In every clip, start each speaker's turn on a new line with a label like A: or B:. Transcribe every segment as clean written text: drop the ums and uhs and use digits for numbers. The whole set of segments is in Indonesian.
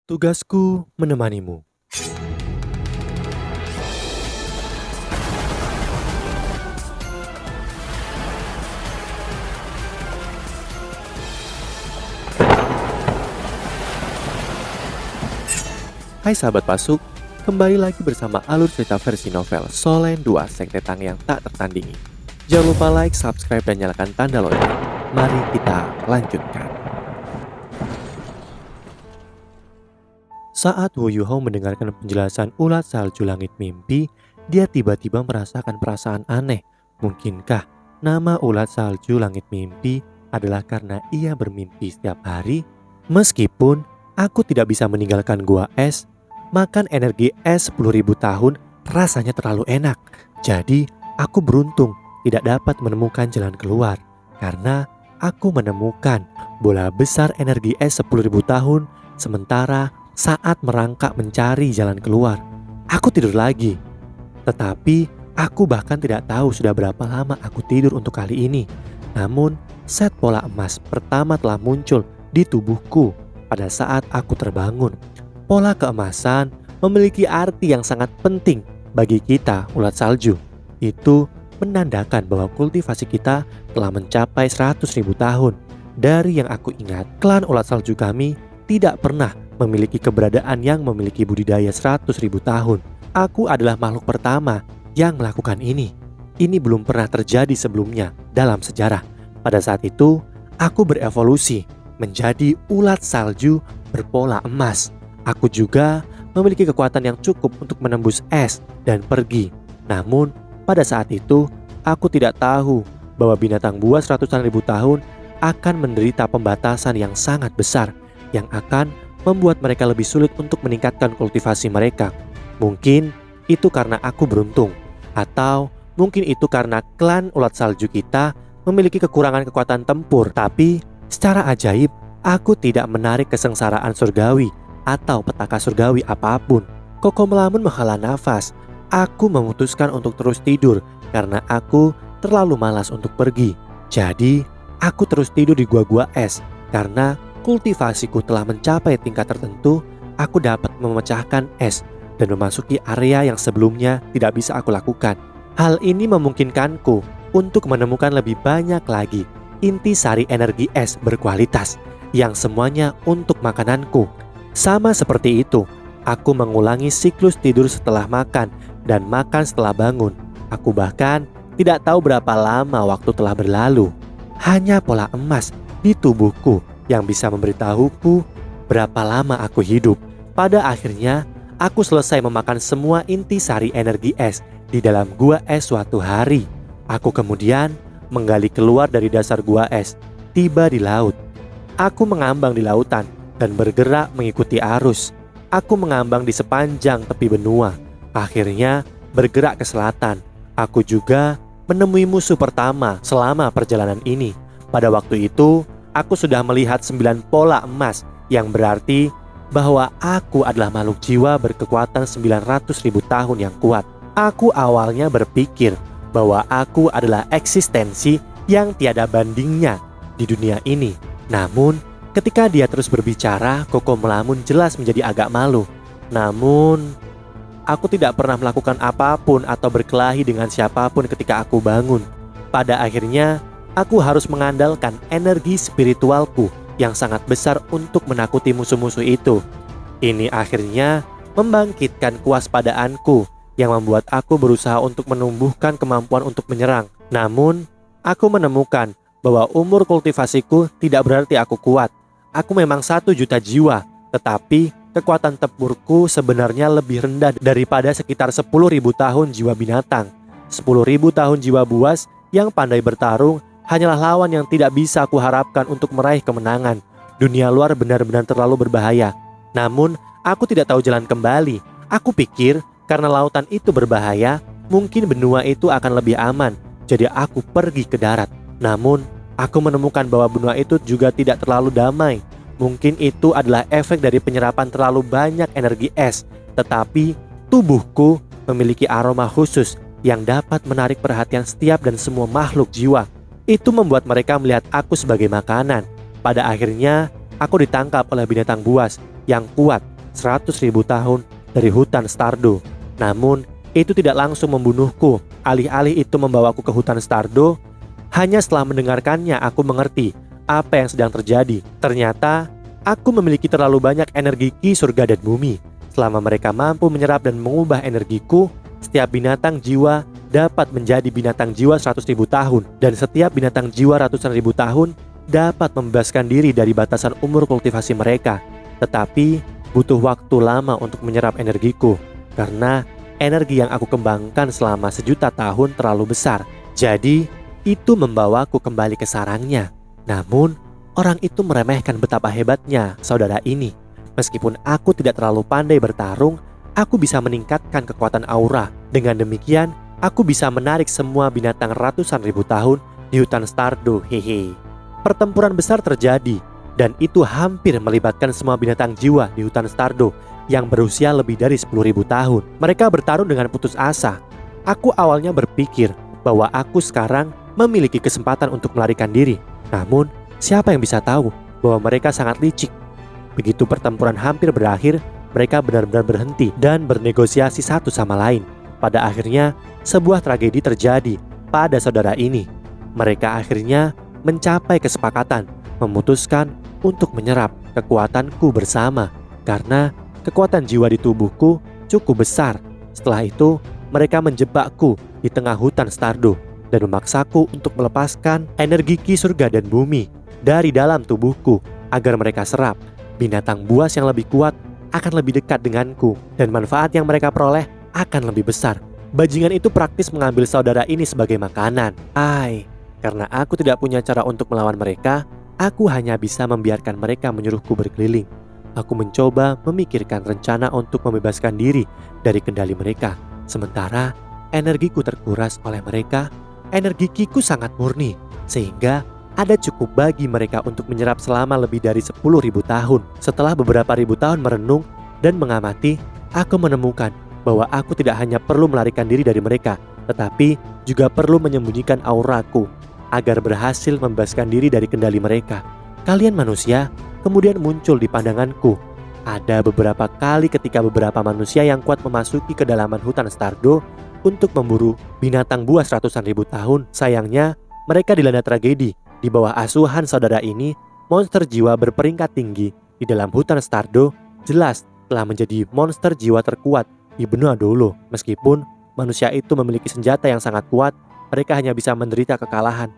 A: Tugasku menemanimu. Hai sahabat Pasuk, kembali lagi bersama alur cerita versi novel Solen 2 Sekte Tang yang tak tertandingi. Jangan lupa like, subscribe, dan nyalakan tanda lonceng. Mari kita lanjutkan. Saat Wu Yuhong mendengarkan penjelasan ulat salju langit mimpi, dia tiba-tiba merasakan perasaan aneh. Mungkinkah nama ulat salju langit mimpi adalah karena ia bermimpi setiap hari? Meskipun aku tidak bisa meninggalkan gua es, makan energi es 10.000 tahun rasanya terlalu enak. Jadi aku beruntung tidak dapat menemukan jalan keluar. Karena aku menemukan bola besar energi es 10.000 tahun. Sementara saat merangkak mencari jalan keluar, aku tidur lagi. Tetapi aku bahkan tidak tahu sudah berapa lama aku tidur untuk kali ini. Namun set pola emas pertama telah muncul di tubuhku pada saat aku terbangun. Pola keemasan memiliki arti yang sangat penting bagi kita ulat salju. Itu menandakan bahwa kultivasi kita telah mencapai 100.000 tahun. Dari yang aku ingat, klan ulat salju kami tidak pernah memiliki keberadaan yang memiliki budidaya 100.000 tahun. Aku adalah makhluk pertama yang melakukan ini. Ini belum pernah terjadi sebelumnya dalam sejarah. Pada saat itu, aku berevolusi menjadi ulat salju berpola emas. Aku juga memiliki kekuatan yang cukup untuk menembus es dan pergi. Namun, pada saat itu, aku tidak tahu bahwa binatang buas ratusan ribu tahun akan menderita pembatasan yang sangat besar yang akan membuat mereka lebih sulit untuk meningkatkan kultivasi mereka. Mungkin itu karena aku beruntung, atau mungkin itu karena klan ulat salju kita memiliki kekurangan kekuatan tempur. Tapi secara ajaib, aku tidak menarik kesengsaraan surgawi atau petaka surgawi apapun. Koko melamun menghela nafas. Aku memutuskan untuk terus tidur karena aku terlalu malas untuk pergi. Jadi, aku terus tidur di gua-gua es. Karena kultivasiku telah mencapai tingkat tertentu, aku dapat memecahkan es dan memasuki area yang sebelumnya tidak bisa aku lakukan. Hal ini memungkinkanku untuk menemukan lebih banyak lagi intisari energi es berkualitas yang semuanya untuk makananku. Sama seperti itu, aku mengulangi siklus tidur setelah makan dan makan setelah bangun. Aku bahkan tidak tahu berapa lama waktu telah berlalu. Hanya pola emas di tubuhku yang bisa memberitahuku berapa lama aku hidup. Pada akhirnya, aku selesai memakan semua intisari energi es di dalam gua es suatu hari. Aku kemudian menggali keluar dari dasar gua es, tiba di laut. Aku mengambang di lautan dan bergerak mengikuti arus. Aku mengambang di sepanjang tepi benua. Akhirnya bergerak ke selatan. Aku juga menemui musuh pertama selama perjalanan ini. Pada waktu itu, aku sudah melihat 9 pola emas, yang berarti bahwa aku adalah makhluk jiwa berkekuatan 900.000 tahun yang kuat. Aku awalnya berpikir bahwa aku adalah eksistensi yang tiada bandingnya di dunia ini. Namun, ketika dia terus berbicara, Koko melamun jelas menjadi agak malu. Namun, aku tidak pernah melakukan apapun atau berkelahi dengan siapapun ketika aku bangun. Pada akhirnya, aku harus mengandalkan energi spiritualku yang sangat besar untuk menakuti musuh-musuh itu. Ini akhirnya membangkitkan kewaspadaanku yang membuat aku berusaha untuk menumbuhkan kemampuan untuk menyerang. Namun, aku menemukan bahwa umur kultivasiku tidak berarti aku kuat. Aku memang 1 juta jiwa, tetapi kekuatan tempurku sebenarnya lebih rendah daripada sekitar 10.000 tahun jiwa binatang. 10.000 tahun jiwa buas yang pandai bertarung hanyalah lawan yang tidak bisa aku harapkan untuk meraih kemenangan. Dunia luar benar-benar terlalu berbahaya. Namun, aku tidak tahu jalan kembali. Aku pikir karena lautan itu berbahaya, mungkin benua itu akan lebih aman. Jadi aku pergi ke darat. Namun, aku menemukan bahwa benua itu juga tidak terlalu damai. Mungkin itu adalah efek dari penyerapan terlalu banyak energi es. Tetapi tubuhku memiliki aroma khusus yang dapat menarik perhatian setiap dan semua makhluk jiwa. Itu membuat mereka melihat aku sebagai makanan. Pada akhirnya, aku ditangkap oleh binatang buas yang kuat 100.000 tahun dari hutan Stardo. Namun, itu tidak langsung membunuhku. Alih-alih itu membawaku ke hutan Stardo, hanya setelah mendengarkannya aku mengerti apa yang sedang terjadi. Ternyata, aku memiliki terlalu banyak energi ki surga dan bumi. Selama mereka mampu menyerap dan mengubah energiku, setiap binatang jiwa dapat menjadi binatang jiwa 100.000 tahun. Dan setiap binatang jiwa ratusan ribu tahun dapat membebaskan diri dari batasan umur kultivasi mereka. Tetapi, butuh waktu lama untuk menyerap energiku. Karena energi yang aku kembangkan selama 1.000.000 tahun terlalu besar. Jadi, itu membawaku kembali ke sarangnya. Namun, orang itu meremehkan betapa hebatnya saudara ini. Meskipun aku tidak terlalu pandai bertarung, aku bisa meningkatkan kekuatan aura. Dengan demikian, aku bisa menarik semua binatang ratusan ribu tahun di hutan Stardo. Hehe. Pertempuran besar terjadi, dan itu hampir melibatkan semua binatang jiwa di hutan Stardo yang berusia lebih dari 10.000 tahun. Mereka bertarung dengan putus asa. Aku awalnya berpikir bahwa aku sekarang memiliki kesempatan untuk melarikan diri. Namun, siapa yang bisa tahu bahwa mereka sangat licik. Begitu pertempuran hampir berakhir, mereka benar-benar berhenti dan bernegosiasi satu sama lain. Pada akhirnya, sebuah tragedi terjadi pada saudara ini. Mereka akhirnya mencapai kesepakatan, memutuskan untuk menyerap kekuatanku bersama. Karena kekuatan jiwa di tubuhku cukup besar. Setelah itu, mereka menjebakku di tengah hutan Stardo dan memaksaku untuk melepaskan energi ki surga dan bumi dari dalam tubuhku agar mereka serap. Binatang buas yang lebih kuat akan lebih dekat denganku dan manfaat yang mereka peroleh akan lebih besar. Bajingan itu praktis mengambil saudara ini sebagai makanan. Karena aku tidak punya cara untuk melawan mereka, aku hanya bisa membiarkan mereka menyuruhku berkeliling. Aku mencoba memikirkan rencana untuk membebaskan diri dari kendali mereka. Sementara energiku terkuras oleh mereka, energi kiku sangat murni, sehingga ada cukup bagi mereka untuk menyerap selama lebih dari 10.000 tahun. Setelah beberapa ribu tahun merenung dan mengamati, aku menemukan bahwa aku tidak hanya perlu melarikan diri dari mereka, tetapi juga perlu menyembunyikan auraku agar berhasil membebaskan diri dari kendali mereka. Kalian manusia kemudian muncul di pandanganku. Ada beberapa kali ketika beberapa manusia yang kuat memasuki kedalaman hutan Stardo untuk memburu binatang buas ratusan ribu tahun. Sayangnya, mereka dilanda tragedi. Di bawah asuhan saudara ini, monster jiwa berperingkat tinggi di dalam hutan Stardo jelas telah menjadi monster jiwa terkuat di benua Dolo. Meskipun manusia itu memiliki senjata yang sangat kuat, mereka hanya bisa menderita kekalahan.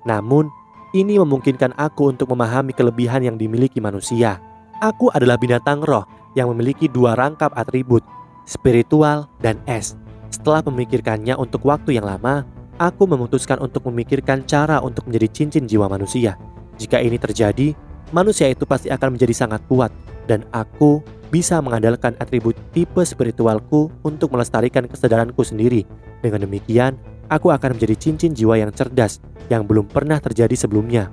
A: Namun, ini memungkinkan aku untuk memahami kelebihan yang dimiliki manusia. Aku adalah binatang roh yang memiliki dua rangkap atribut, spiritual dan es. Setelah memikirkannya untuk waktu yang lama, aku memutuskan untuk memikirkan cara untuk menjadi cincin jiwa manusia. Jika ini terjadi, manusia itu pasti akan menjadi sangat kuat, dan aku bisa mengandalkan atribut tipe spiritualku untuk melestarikan kesadaranku sendiri. Dengan demikian, aku akan menjadi cincin jiwa yang cerdas yang belum pernah terjadi sebelumnya.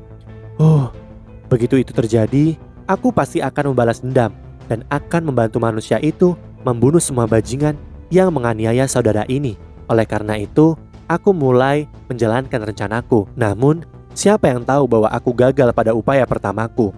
A: Begitu itu terjadi, aku pasti akan membalas dendam dan akan membantu manusia itu membunuh semua bajingan yang menganiaya saudara ini. Oleh karena itu, aku mulai menjalankan rencanaku. Namun, siapa yang tahu bahwa aku gagal pada upaya pertamaku?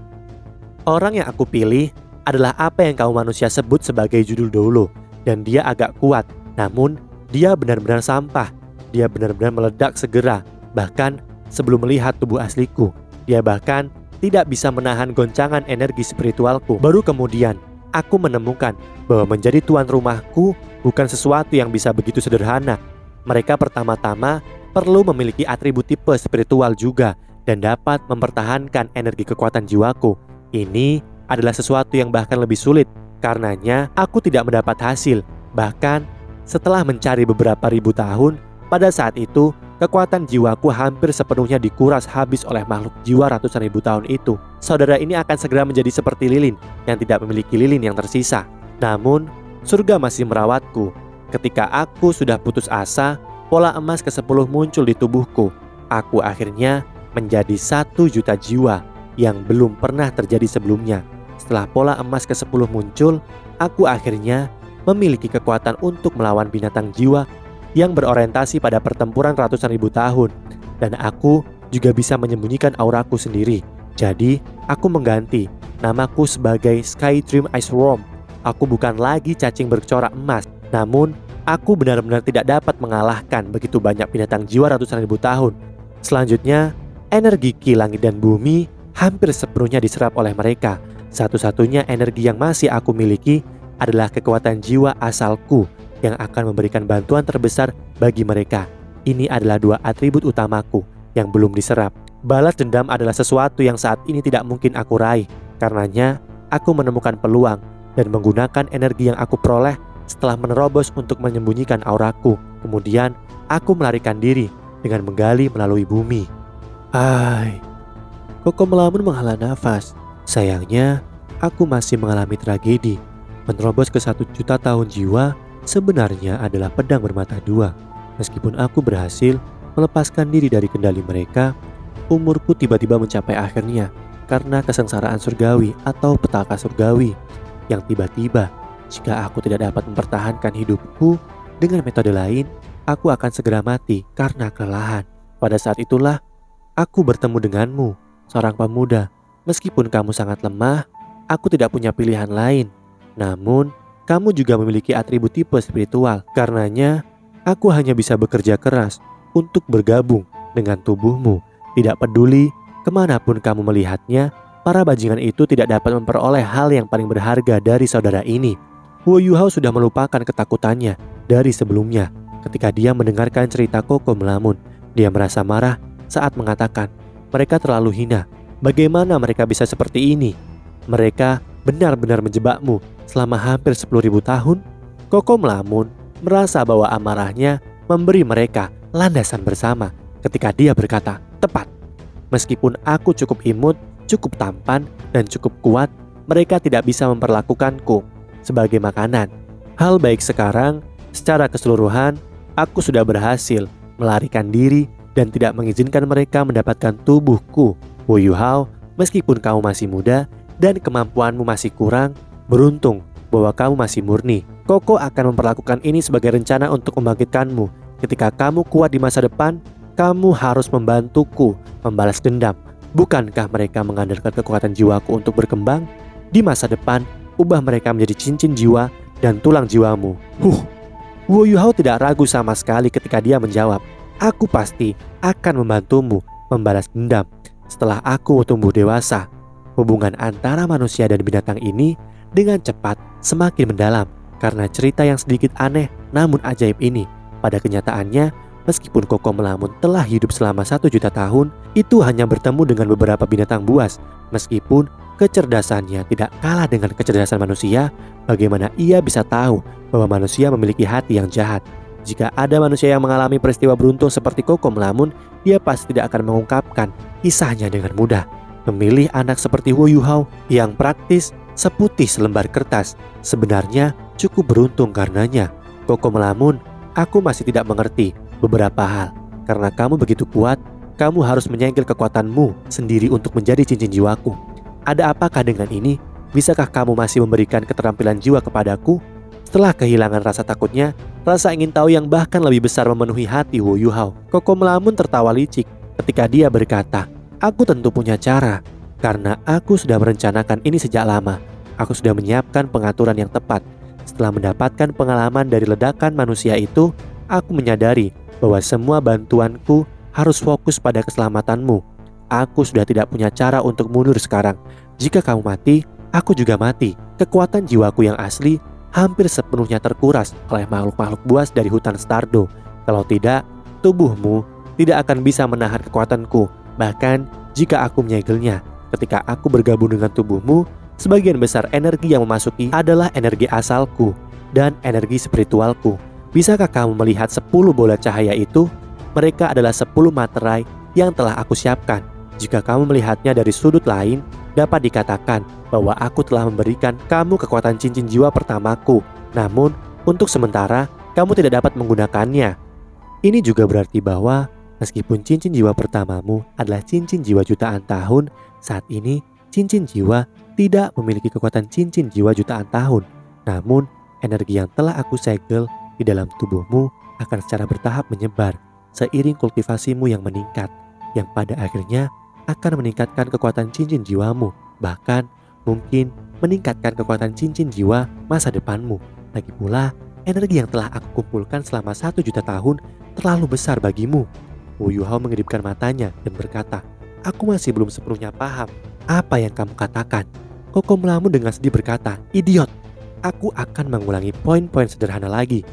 A: Orang yang aku pilih adalah apa yang kaum manusia sebut sebagai judul Dolo, dan dia agak kuat. Namun, dia benar-benar sampah. Dia benar-benar meledak segera, bahkan sebelum melihat tubuh asliku. Dia bahkan tidak bisa menahan goncangan energi spiritualku. Baru kemudian, aku menemukan bahwa menjadi tuan rumahku bukan sesuatu yang bisa begitu sederhana. Mereka pertama-tama perlu memiliki atribut tipe spiritual juga dan dapat mempertahankan energi kekuatan jiwaku. Ini adalah sesuatu yang bahkan lebih sulit. Karenanya, aku tidak mendapat hasil. Bahkan, setelah mencari beberapa ribu tahun, pada saat itu, kekuatan jiwaku hampir sepenuhnya dikuras habis oleh makhluk jiwa ratusan ribu tahun itu. Saudara ini akan segera menjadi seperti lilin yang tidak memiliki lilin yang tersisa. Namun, surga masih merawatku. Ketika aku sudah putus asa, pola emas ke-10 muncul di tubuhku. Aku akhirnya menjadi 1 juta jiwa yang belum pernah terjadi sebelumnya. Setelah pola emas ke-10 muncul, aku akhirnya memiliki kekuatan untuk melawan binatang jiwa yang berorientasi pada pertempuran ratusan ribu tahun. Dan aku juga bisa menyembunyikan auraku sendiri. Jadi, aku mengganti namaku sebagai Sky Dream Ice Worm Aku bukan lagi cacing bercorak emas, namun aku benar-benar tidak dapat mengalahkan begitu banyak binatang jiwa ratusan ribu tahun. Selanjutnya, energi ki langit dan bumi hampir sepenuhnya diserap oleh mereka. Satu-satunya energi yang masih aku miliki adalah kekuatan jiwa asalku yang akan memberikan bantuan terbesar bagi mereka. Ini adalah dua atribut utamaku yang belum diserap. Balas dendam adalah sesuatu yang saat ini tidak mungkin aku raih. Karenanya, aku menemukan peluang dan menggunakan energi yang aku peroleh setelah menerobos untuk menyembunyikan auraku. Kemudian, aku melarikan diri dengan menggali melalui bumi. Koko melamun menghela nafas. Sayangnya, aku masih mengalami tragedi. Menerobos ke 1 juta tahun jiwa sebenarnya adalah pedang bermata dua. Meskipun aku berhasil melepaskan diri dari kendali mereka, umurku tiba-tiba mencapai akhirnya karena kesengsaraan surgawi atau petaka surgawi yang tiba-tiba, jika aku tidak dapat mempertahankan hidupku dengan metode lain, aku akan segera mati karena kelelahan. Pada saat itulah aku bertemu denganmu, seorang pemuda. Meskipun kamu sangat lemah, aku tidak punya pilihan lain. Namun, kamu juga memiliki atribut tipe spiritual. Karenanya, aku hanya bisa bekerja keras untuk bergabung dengan tubuhmu. Tidak peduli kemanapun kamu melihatnya, para bajingan itu tidak dapat memperoleh hal yang paling berharga dari saudara ini. Wu Yuhao sudah melupakan ketakutannya dari sebelumnya. Ketika dia mendengarkan cerita Koko melamun, dia merasa marah saat mengatakan, mereka terlalu hina. Bagaimana mereka bisa seperti ini? Mereka benar-benar menjebakmu selama hampir 10.000 tahun. Koko melamun merasa bahwa amarahnya memberi mereka landasan bersama ketika dia berkata, tepat. Meskipun aku cukup imut, cukup tampan, dan cukup kuat, mereka tidak bisa memperlakukanku sebagai makanan. Hal baik sekarang, secara keseluruhan, aku sudah berhasil melarikan diri dan tidak mengizinkan mereka mendapatkan tubuhku. Wu Yuhao, meskipun kamu masih muda dan kemampuanmu masih kurang, beruntung bahwa kamu masih murni. Koko akan memperlakukan ini sebagai rencana untuk membangkitkanmu. Ketika kamu kuat di masa depan, kamu harus membantuku membalas dendam. Bukankah mereka mengandalkan kekuatan jiwaku untuk berkembang? Di masa depan, ubah mereka menjadi cincin jiwa dan tulang jiwamu. Wu Yuhao tidak ragu sama sekali ketika dia menjawab, aku pasti akan membantumu membalas dendam setelah aku tumbuh dewasa. Hubungan antara manusia dan binatang ini dengan cepat semakin mendalam karena cerita yang sedikit aneh namun ajaib ini. Pada kenyataannya, meskipun Koko melamun telah hidup selama 1 juta tahun, itu hanya bertemu dengan beberapa binatang buas. Meskipun kecerdasannya tidak kalah dengan kecerdasan manusia, bagaimana ia bisa tahu bahwa manusia memiliki hati yang jahat? Jika ada manusia yang mengalami peristiwa beruntung seperti Koko melamun, dia pasti tidak akan mengungkapkan kisahnya dengan mudah. Memilih anak seperti Wu Yuhao yang praktis seputih selembar kertas sebenarnya cukup beruntung karenanya. Koko melamun, aku masih tidak mengerti beberapa hal. Karena kamu begitu kuat, kamu harus menyegel kekuatanmu sendiri untuk menjadi cincin jiwaku. Ada apakah dengan ini? Bisakah kamu masih memberikan keterampilan jiwa kepadaku? Setelah kehilangan rasa takutnya, rasa ingin tahu yang bahkan lebih besar memenuhi hati Wu Yuhao. Koko melamun tertawa licik ketika dia berkata, aku tentu punya cara. Karena aku sudah merencanakan ini sejak lama. Aku sudah menyiapkan pengaturan yang tepat. Setelah mendapatkan pengalaman dari ledakan manusia itu, aku menyadari bahwa semua bantuanku harus fokus pada keselamatanmu. Aku sudah tidak punya cara untuk mundur sekarang. Jika kamu mati, aku juga mati. Kekuatan jiwaku yang asli hampir sepenuhnya terkuras oleh makhluk-makhluk buas dari hutan Stardo. Kalau tidak, tubuhmu tidak akan bisa menahan kekuatanku. Bahkan jika aku menyegelnya, ketika aku bergabung dengan tubuhmu, sebagian besar energi yang memasuki adalah energi asalku dan energi spiritualku. Bisakah kamu melihat 10 bola cahaya itu? Mereka adalah 10 materai yang telah aku siapkan. Jika kamu melihatnya dari sudut lain, dapat dikatakan bahwa aku telah memberikan kamu kekuatan cincin jiwa pertamaku. Namun, untuk sementara, kamu tidak dapat menggunakannya. Ini juga berarti bahwa meskipun cincin jiwa pertamamu adalah cincin jiwa jutaan tahun, saat ini cincin jiwa tidak memiliki kekuatan cincin jiwa jutaan tahun. Namun, energi yang telah aku segel di dalam tubuhmu akan secara bertahap menyebar seiring kultivasimu yang meningkat, yang pada akhirnya akan meningkatkan kekuatan cincin jiwamu. Bahkan mungkin meningkatkan kekuatan cincin jiwa masa depanmu. Lagi pula, energi yang telah aku kumpulkan selama 1 juta tahun terlalu besar bagimu. Wu Yuhao mengedipkan matanya dan berkata, aku masih belum sepenuhnya paham apa yang kamu katakan. Koko melamun dengan sedih berkata, idiot, aku akan mengulangi poin-poin sederhana lagi.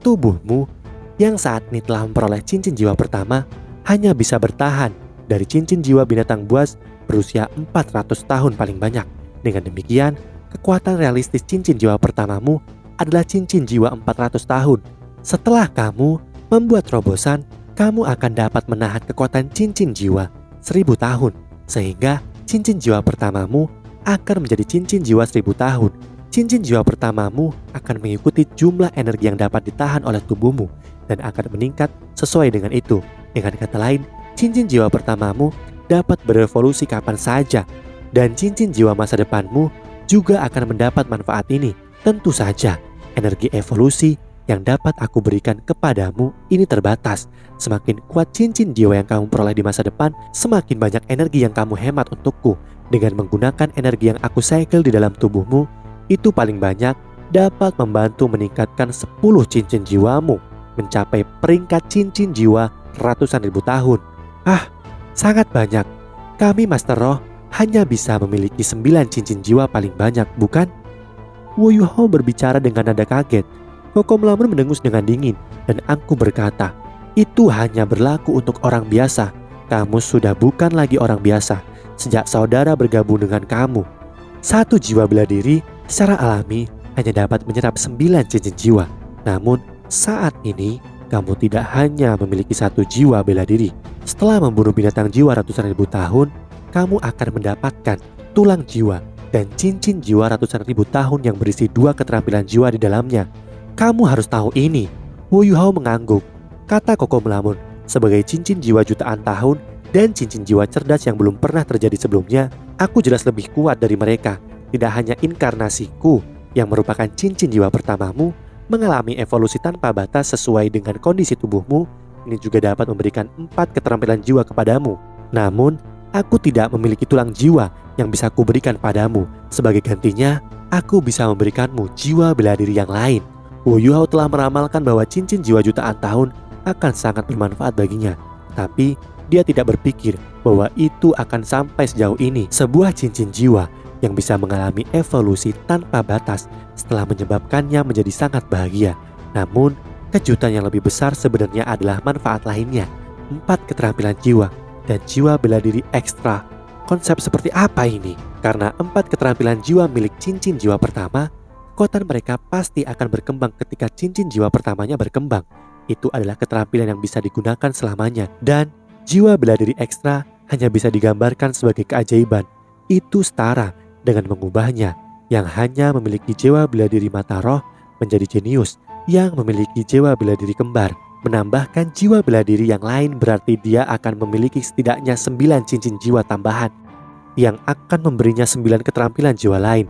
A: Tubuhmu yang saat ini telah memperoleh cincin jiwa pertama hanya bisa bertahan dari cincin jiwa binatang buas berusia 400 tahun paling banyak. Dengan demikian, kekuatan realistis cincin jiwa pertamamu adalah cincin jiwa 400 tahun. Setelah kamu membuat terobosan, kamu akan dapat menahan kekuatan cincin jiwa 1000 tahun. Sehingga cincin jiwa pertamamu akan menjadi cincin jiwa 1000 tahun. Cincin jiwa pertamamu akan mengikuti jumlah energi yang dapat ditahan oleh tubuhmu dan akan meningkat sesuai dengan itu. Dengan kata lain, cincin jiwa pertamamu dapat berevolusi kapan saja, dan cincin jiwa masa depanmu juga akan mendapat manfaat ini. Tentu saja, energi evolusi yang dapat aku berikan kepadamu ini terbatas. Semakin kuat cincin jiwa yang kamu peroleh di masa depan, semakin banyak energi yang kamu hemat untukku. Dengan menggunakan energi yang aku segel di dalam tubuhmu, itu paling banyak dapat membantu meningkatkan 10 cincin jiwamu mencapai peringkat cincin jiwa ratusan ribu tahun. Sangat banyak. Kami Master Roh hanya bisa memiliki 9 cincin jiwa paling banyak, bukan? Wu Yuhao berbicara dengan nada kaget. Koko melamun mendengus dengan dingin, dan aku berkata, itu hanya berlaku untuk orang biasa. Kamu sudah bukan lagi orang biasa sejak saudara bergabung dengan kamu. 1 jiwa bela diri secara alami hanya dapat menyerap 9 cincin jiwa. Namun saat ini kamu tidak hanya memiliki 1 jiwa bela diri. Setelah membunuh binatang jiwa ratusan ribu tahun, kamu akan mendapatkan tulang jiwa dan cincin jiwa ratusan ribu tahun yang berisi 2 keterampilan jiwa di dalamnya. Kamu harus tahu ini. Wu Yuhao mengangguk. Kata Koko melamun, sebagai cincin jiwa jutaan tahun dan cincin jiwa cerdas yang belum pernah terjadi sebelumnya, aku jelas lebih kuat dari mereka. Tidak hanya inkarnasiku yang merupakan cincin jiwa pertamamu mengalami evolusi tanpa batas sesuai dengan kondisi tubuhmu, ini juga dapat memberikan 4 keterampilan jiwa kepadamu. Namun, aku tidak memiliki tulang jiwa yang bisa kuberikan padamu. Sebagai gantinya, aku bisa memberikanmu jiwa bela diri yang lain. Wu Yuhao telah meramalkan bahwa cincin jiwa jutaan tahun akan sangat bermanfaat baginya. Tapi, dia tidak berpikir bahwa itu akan sampai sejauh ini. Sebuah cincin jiwa yang bisa mengalami evolusi tanpa batas setelah menyebabkannya menjadi sangat bahagia. Namun, kejutan yang lebih besar sebenarnya adalah manfaat lainnya. 4 keterampilan jiwa dan jiwa bela diri ekstra. Konsep seperti apa ini? Karena 4 keterampilan jiwa milik cincin jiwa pertama, kekuatan mereka pasti akan berkembang ketika cincin jiwa pertamanya berkembang. Itu adalah keterampilan yang bisa digunakan selamanya. Dan jiwa bela diri ekstra hanya bisa digambarkan sebagai keajaiban. Itu setara dengan mengubahnya yang hanya memiliki jiwa bela diri mata roh menjadi jenius yang memiliki jiwa bela diri kembar. Menambahkan jiwa bela diri yang lain berarti dia akan memiliki setidaknya 9 cincin jiwa tambahan yang akan memberinya 9 keterampilan jiwa lain.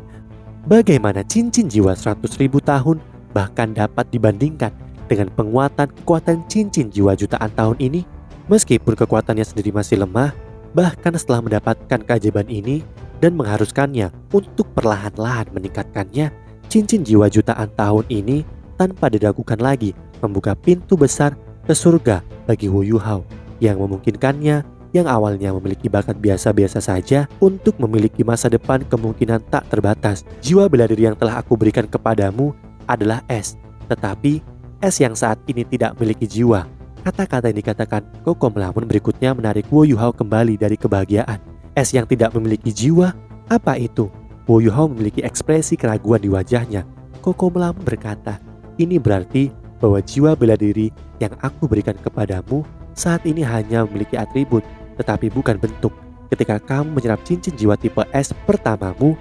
A: Bagaimana cincin jiwa 100.000 tahun bahkan dapat dibandingkan dengan penguatan kekuatan cincin jiwa jutaan tahun ini? Meskipun kekuatannya sendiri masih lemah, bahkan setelah mendapatkan keajaiban ini dan mengharuskannya untuk perlahan-lahan meningkatkannya, cincin jiwa jutaan tahun ini tanpa diragukan lagi membuka pintu besar ke surga bagi Wu Yuhao yang memungkinkannya yang awalnya memiliki bakat biasa-biasa saja untuk memiliki masa depan kemungkinan tak terbatas. Jiwa bela diri yang telah aku berikan kepadamu adalah es, tetapi es yang saat ini tidak memiliki jiwa. Kata-kata yang dikatakan Koko melamun berikutnya menarik Wu Yuhao kembali dari kebahagiaan. Es yang tidak memiliki jiwa? Apa itu? Wu Yuhao memiliki ekspresi keraguan di wajahnya. Koko melamun berkata, ini berarti bahwa jiwa bela diri yang aku berikan kepadamu saat ini hanya memiliki atribut, tetapi bukan bentuk. Ketika kamu menyerap cincin jiwa tipe S pertamamu,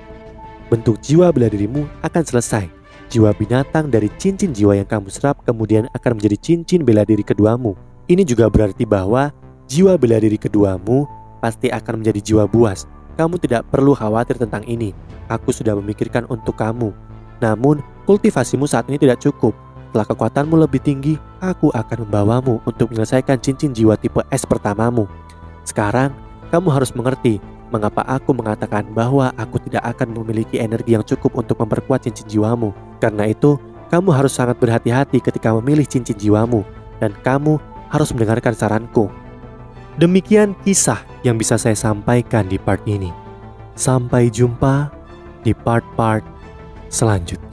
A: bentuk jiwa bela dirimu akan selesai. Jiwa binatang dari cincin jiwa yang kamu serap kemudian akan menjadi cincin bela diri keduamu. Ini juga berarti bahwa jiwa bela diri keduamu pasti akan menjadi jiwa buas. Kamu tidak perlu khawatir tentang ini. Aku sudah memikirkan untuk kamu. Namun, kultivasimu saat ini tidak cukup. Setelah kekuatanmu lebih tinggi, aku akan membawamu untuk menyelesaikan cincin jiwa tipe S pertamamu. Sekarang, kamu harus mengerti mengapa aku mengatakan bahwa aku tidak akan memiliki energi yang cukup untuk memperkuat cincin jiwamu. Karena itu, kamu harus sangat berhati-hati ketika memilih cincin jiwamu, dan kamu harus mendengarkan saranku. Demikian kisah yang bisa saya sampaikan di part ini. Sampai jumpa di part-part selanjutnya.